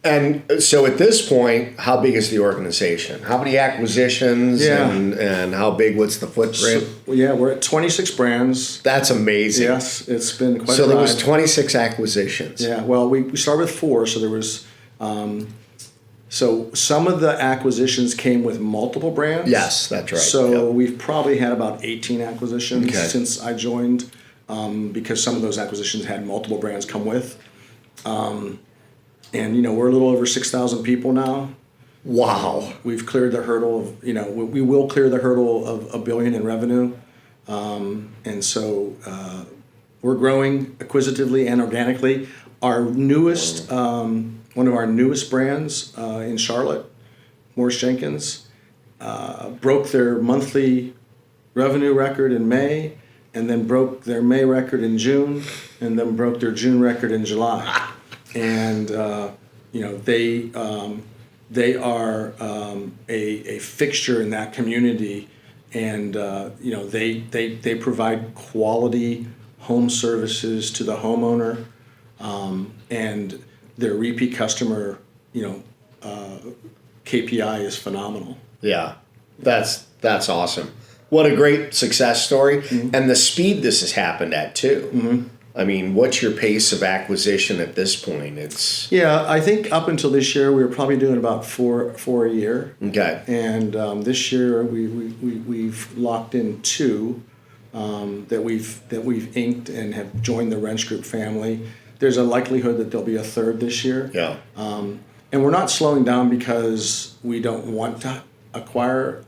And so at this point, how big is the organization? How many acquisitions and how big, what's the footprint? So, we're at 26 brands. That's amazing. Yes, it's been quite a ride. So there was 26 acquisitions. Yeah, well, we started with 4, so there was... So some of the acquisitions came with multiple brands. Yes, that's right. So we've probably had about 18 acquisitions since I joined, because some of those acquisitions had multiple brands come with. And, we're a little over 6,000 people now. Wow. We've cleared the hurdle of, we will clear the hurdle of $1 billion in revenue. And so we're growing acquisitively and organically. Our newest, one of our newest brands in Charlotte, Morris Jenkins, broke their monthly revenue record in May, and then broke their May record in June, and then broke their June record in July. And they are a fixture in that community, and they provide quality home services to the homeowner, and their repeat customer KPI is phenomenal. Yeah, that's awesome. What a great success story, and the speed this has happened at too. Mm-hmm. I mean, what's your pace of acquisition at this point? I think up until this year we were probably doing about four a year. Okay. And this year we've locked in 2 that we've inked and have joined the Wrench Group family. There's a likelihood that there'll be a 3rd this year. Yeah. And we're not slowing down because we don't want to acquire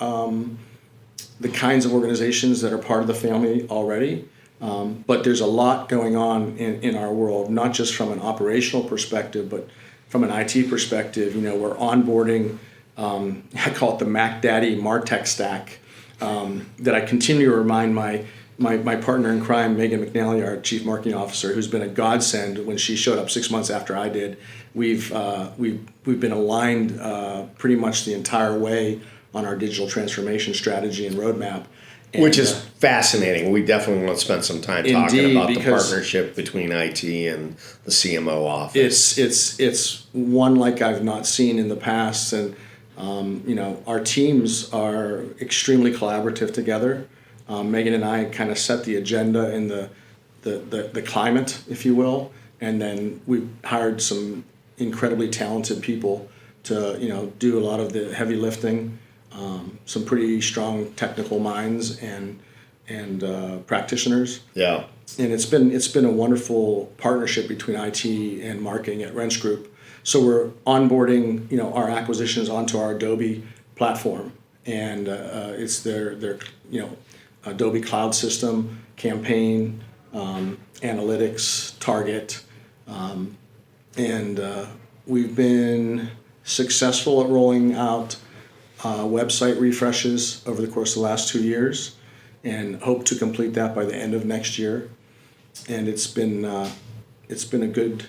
the kinds of organizations that are part of the family already. But there's a lot going on in our world, not just from an operational perspective, but from an IT perspective. We're onboarding, I call it the Mac Daddy MarTech stack, that I continue to remind my partner in crime, Megan McNally, our Chief Marketing Officer, who's been a godsend when she showed up 6 months after I did. We've been aligned pretty much the entire way on our digital transformation strategy and roadmap. Which is fascinating. We definitely want to spend some time talking about the partnership between IT and the CMO office. It's one like I've not seen in the past, and our teams are extremely collaborative together. Megan and I kind of set the agenda and the climate, if you will, and then we hired some incredibly talented people to do a lot of the heavy lifting. Some pretty strong technical minds and practitioners. Yeah. And it's been a wonderful partnership between IT and marketing at Wrench Group. So we're onboarding our acquisitions onto our Adobe platform, and it's their Adobe Cloud System, Campaign, Analytics, Target, and we've been successful at rolling out website refreshes over the course of the last 2 years, and hope to complete that by the end of next year. And it's been a good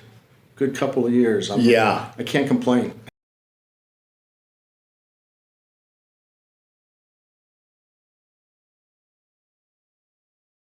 couple of years. I can't complain.